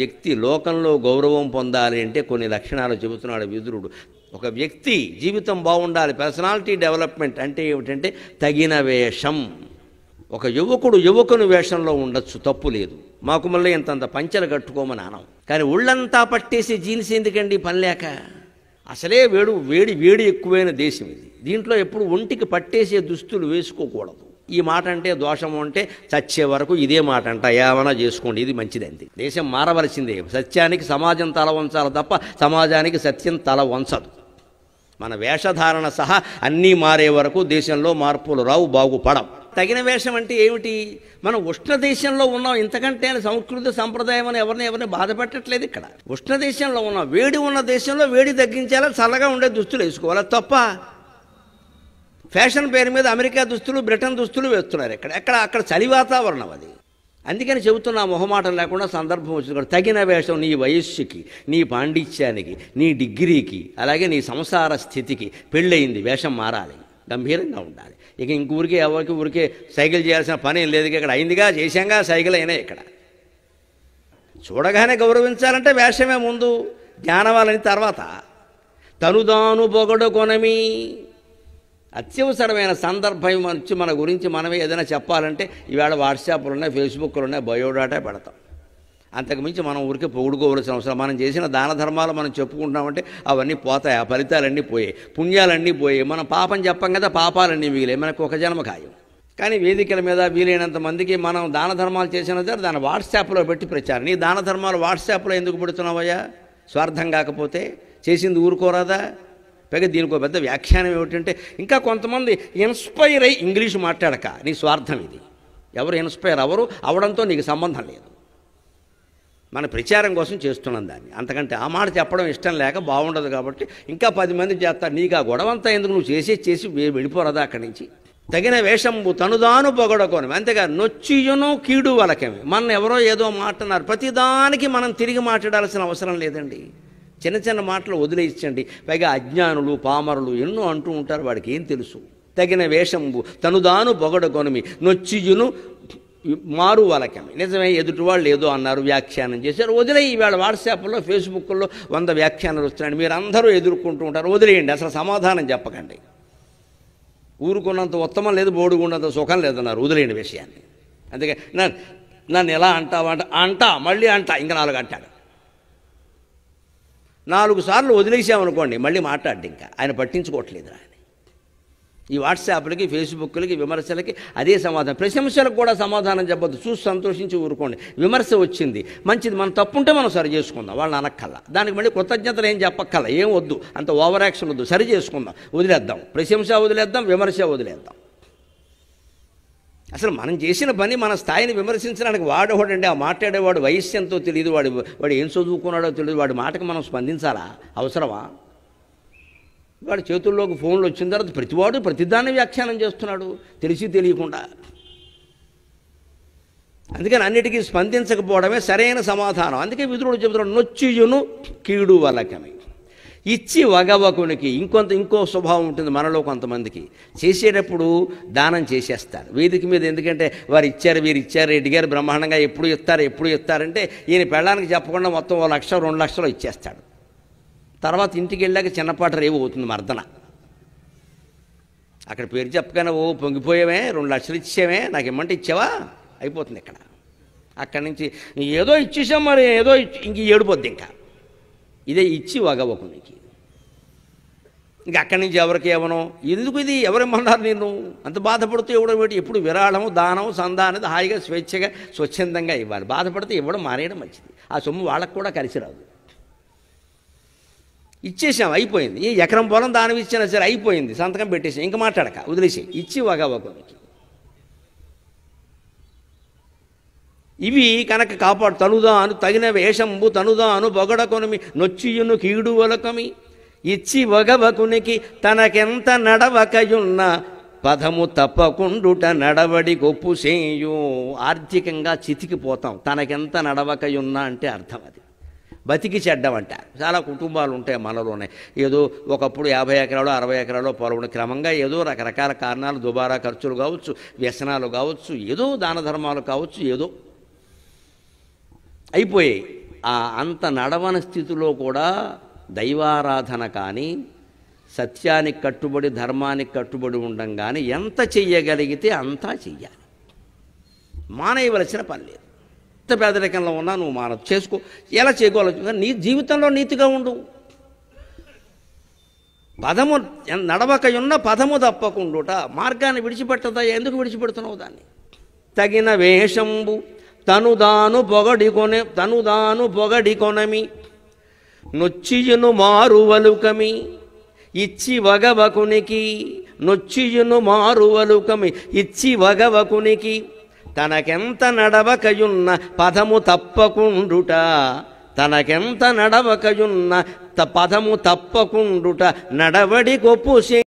వ్యక్తి లోకంలో గౌరవం పొందాలి అంటే కొన్ని లక్షణాలు చెబుతున్నాడు విదురుడు. ఒక వ్యక్తి జీవితం బాగుండాలి, పర్సనాలిటీ డెవలప్మెంట్ అంటే ఏమిటంటే తగిన వేషం. ఒక యువకుడు యువకుని వేషంలో ఉండొచ్చు, తప్పు లేదు. మాకు మళ్ళీ ఇంతంత పంచెలు కట్టుకోమని అనం, కానీ ఒళ్ళంతా పట్టేసి జీన్స్ ఎందుకండి పని లేక? అసలే వేడి ఎక్కువైన దేశం ఇది. దీంట్లో ఎప్పుడు ఒంటికి పట్టేసే దుస్తులు వేసుకోకూడదు. ఈ మాట అంటే దోషము అంటే చచ్చే వరకు ఇదే మాట అంట, ఏమైనా చేసుకోండి, ఇది మంచిదండి. దేశం మారవలసిందే. సత్యానికి సమాజం తల వంచాలి తప్ప సమాజానికి సత్యం తల వంచదు. మన వేషధారణ సహా అన్నీ మారే వరకు దేశంలో మార్పులు రావు, బాగుపడం. తగిన వేషం అంటే ఏమిటి? మనం ఉష్ణ దేశంలో ఉన్నాం, ఇంతకంటే సంస్కృతి సంప్రదాయం అని ఎవరిని బాధ పెట్టట్లేదు. ఇక్కడ ఉష్ణ దేశంలో ఉన్నాం. వేడి ఉన్న దేశంలో వేడి తగ్గించాలా, చల్లగా ఉండే దుస్తులు వేసుకోవాలా, తప్ప ఫ్యాషన్ పేరు మీద అమెరికా దుస్తులు, బ్రిటన్ దుస్తులు వేస్తున్నారు. అక్కడ చలి వాతావరణం అది. అందుకని చెబుతున్నా, మొహమాటం లేకుండా సందర్భం వచ్చింది. తగిన వేషం నీ వయస్సుకి, నీ పాండిత్యానికి, నీ డిగ్రీకి, అలాగే నీ సంసార స్థితికి. పెళ్ళయింది, వేషం మారాలి, గంభీరంగా ఉండాలి. ఇక ఇంకూరికే ఎవరికి ఊరికే సైకిల్ చేయాల్సిన పని ఏం లేదు. ఇక్కడ అయిందిగా, చేశాంగా, సైకిల్ అయినా. ఇక్కడ చూడగానే గౌరవించాలంటే వేషమే ముందు, జ్ఞానవాలని తర్వాత. తనుదాను పొగడుకొనమి. అత్యవసరమైన సందర్భం వచ్చి మన గురించి మనమే ఏదైనా చెప్పాలంటే ఈవేళ వాట్సాప్లు ఉన్నాయి, ఫేస్బుక్లు ఉన్నాయి, బయోడాటా పెడతాం. అంతకుమించి మనం ఊరికే పొగుడుకోవలసిన అవసరం. మనం చేసిన దాన ధర్మాలు మనం చెప్పుకుంటున్నామంటే అవన్నీ పోతాయి, ఆ ఫలితాలన్నీ పోయాయి, పుణ్యాలన్నీ పోయాయి. మనం పాపం చెప్పం కదా, పాపాలన్నీ మిగిలాయి, మనకు ఒక జన్మ ఖాయం. కానీ వేదికల మీద వీలైనంత మందికి మనం దాన ధర్మాలు చేసిన తర్వాత దాన్ని వాట్సాప్లో పెట్టి ప్రచారం. నీ దాన ధర్మాలు వాట్సాప్లో ఎందుకు పెడుతున్నావయ్యా? స్వార్థం కాకపోతే చేసింది ఊరుకోరాదా? పైగా దీనికి ఒక పెద్ద వ్యాఖ్యానం ఏమిటంటే, ఇంకా కొంతమంది ఇన్స్పైర్ అయ్యి ఇంగ్లీషు మాట్లాడక నీ స్వార్థం ఇది. ఎవరు ఇన్స్పైర్ అవరు, అవడంతో నీకు సంబంధం లేదు. మన ప్రచారం కోసం చేస్తున్నాం దాన్ని. అంతకంటే ఆ మాట చెప్పడం ఇష్టం లేక బాగుండదు కాబట్టి ఇంకా 10 మంది చేస్తారు. నీకు ఆ గొడవంతా ఎందుకు? నువ్వు చేసి వెళ్ళిపోరదా అక్కడి నుంచి? తగిన వేషంబు తనుదాను పొగడకొని. అంతేగా నొచ్చియును కీడు వలకమే. మన ఎవరో ఏదో మాట్లాడారు, ప్రతిదానికి మనం తిరిగి మాట్లాడాల్సిన అవసరం లేదండి. చిన్న చిన్న మాటలు వదిలేయించండి. పైగా అజ్ఞానులు, పామరులు ఎన్నో అంటూ ఉంటారు, వాడికి ఏం తెలుసు? తగిన వేషంబు తనుదాను పొగడకొనమి నొచ్చియును మారు వలకమి. నిజమే, ఎదుటి వాళ్ళు ఏదో అన్నారు, వ్యాఖ్యానం చేశారు, వదిలే. ఈవేళ వాట్సాప్లో, ఫేస్బుక్లో 100 వ్యాఖ్యానాలు వస్తున్నాయి. మీరు అందరూ ఎదుర్కొంటూ ఉంటారు, వదిలేయండి. అసలు సమాధానం చెప్పకండి. ఊరుకున్నంత ఉత్తమం లేదు, బోడుకున్నంత సుఖం లేదన్నారు, వదిలేయండి విషయాన్ని. అందుకే నన్ను ఎలా అంటా మళ్ళీ ఇంకా 4 అంటాడు. 4 సార్లు వదిలేసామనుకోండి, మళ్ళీ మాట్లాడి ఇంకా ఆయన పట్టించుకోవట్లేదు. ఆయన ఈ వాట్సాప్లకి, ఫేస్బుక్లకి, విమర్శలకి అదే సమాధానం. ప్రశంసలకు కూడా సమాధానం చెప్పొద్దు, చూసి సంతోషించి ఊరుకోండి. విమర్శ వచ్చింది, మంచిది, మన తప్పుంటే మనం సరి చేసుకుందాం, వాళ్ళని అనక్కల్లా. దానికి మళ్ళీ కృతజ్ఞతలు ఏం చెప్పక్కల్లా, ఏం వద్దు, అంత ఓవర్ యాక్షన్ వద్దు, సరి చేసుకుందాం, వదిలేద్దాం. ప్రశంస వదిలేద్దాం, విమర్శ వదిలేద్దాం. అసలు మనం చేసిన పని, మన స్థాయిని విమర్శించడానికి వాడేవాడండి. ఆ మాట్లాడేవాడు వయస్సు ఎంతో తెలియదు, వాడు ఏం చదువుకున్నాడో తెలియదు, వాడి మాటకు మనం స్పందించాలా? అవసరమా? వాడి చేతుల్లోకి ఫోన్లు వచ్చిన తర్వాత ప్రతివాడు ప్రతిదాన్ని వ్యాఖ్యానం చేస్తున్నాడు, తెలిసి తెలియకుండా. అందుకని అన్నిటికీ స్పందించకపోవడమే సరైన సమాధానం. అందుకే విదురుడు చెబుతున్నాడు, నొచ్చియును కీడు వలకమి. ఇచ్చి వగవకునికి. ఇంకో స్వభావం ఉంటుంది మనలో కొంతమందికి. చేసేటప్పుడు దానం చేసేస్తారు వేదిక మీద. ఎందుకంటే వారు ఇచ్చారు, వీరు ఇచ్చారు, రెడ్డి గారు బ్రహ్మాండంగా ఎప్పుడు ఇస్తారంటే ఈయన పెళ్ళానికి చెప్పకుండా మొత్తం 1 లక్ష 2 లక్షలు ఇచ్చేస్తాడు. తర్వాత ఇంటికి వెళ్ళాక చిన్నపాట రేవు అవుతుంది మర్దన. అక్కడ పేరు చెప్పగానే ఓ పొంగిపోయామే, 2 లక్షలు ఇచ్చామే, నాకు ఇమ్మంటే ఇచ్చావా, అయిపోతుంది ఇక్కడ. అక్కడి నుంచి ఏదో ఇచ్చేసాం, మరి ఏదో ఇంక ఏడిపోద్ది. ఇంకా ఇదే ఇచ్చి వగవకునికి. ఇంకా అక్కడి నుంచి ఎవరికి ఏమనో, ఎందుకు ఇది ఎవరేమన్నారు నిన్ను అంత బాధపడుతూ ఇవ్వడం ఏంటి? ఎప్పుడు విరాళము, దానం, సందా అనేది హాయిగా స్వేచ్ఛగా స్వచ్ఛందంగా ఇవ్వాలి. బాధపడితే ఇవ్వడం మానేయడం మంచిది. ఆ సొమ్ము వాళ్ళకు కూడా కలిసి రాదు. ఇచ్చేసాం, అయిపోయింది. ఈ ఎకరం పొలం దానం ఇచ్చినా సరే అయిపోయింది, సంతకం పెట్టేసాం, ఇంకా మాట్లాడక వదిలేసి. ఇచ్చి వగవకునికి. ఇవి కనుక కాపాడు. తనుదాను తగిన వేషంబు తనుదాను పొగడకొనమి నొచ్చియును కీడు వలకమి. ఇచ్చి వగవకునికి తనకెంత నడవకయున్న పదము తప్పకుండుట నడవడి గొప్పు చేయు. ఆర్థికంగా చితికిపోతాం తనకెంత నడవకయున్నా అంటే అర్థం అది. బతికి చెడ్డమంట. చాలా కుటుంబాలు ఉంటాయి మనలోనే. ఏదో ఒకప్పుడు 50 ఎకరాలు 60 ఎకరాలు పొలం, క్రమంగా ఏదో రకరకాల కారణాలు, దుబారా ఖర్చులు కావచ్చు, వ్యసనాలు కావచ్చు, ఏదో దాన ధర్మాలు కావచ్చు, ఏదో అయిపోయాయి. ఆ అంత నడవని స్థితిలో కూడా దైవారాధన కానీ సత్యానికి కట్టుబడి ధర్మానికి కట్టుబడి ఉండడం కానీ ఎంత చెయ్యగలిగితే అంతా చెయ్యాలి. మానేయవలసిన పని లేదు. ఎంత పేదరికంలో ఉన్నా నువ్వు చేసుకో. ఎలా చేయగలవు? నీ జీవితంలో నీతిగా ఉండు. పదము నడవకయున్న పదము తప్పకుండుట. మార్గాన్ని విడిచిపెట్టదా? ఎందుకు విడిచిపెడుతున్నావు దాన్ని? తగిన వేషంబు తనుదాను పొగడికొనమి నొచ్చియును మారువలుకమి ఇచ్చి వగవకునికి. నొచ్చియును మారువలుకమి ఇచ్చి వగవకునికి తనకెంత నడవకయున్న పదము తప్పకుండుట. తనకెంత నడవకయున్న పదము తప్పకుండుట నడవడి గొప్పు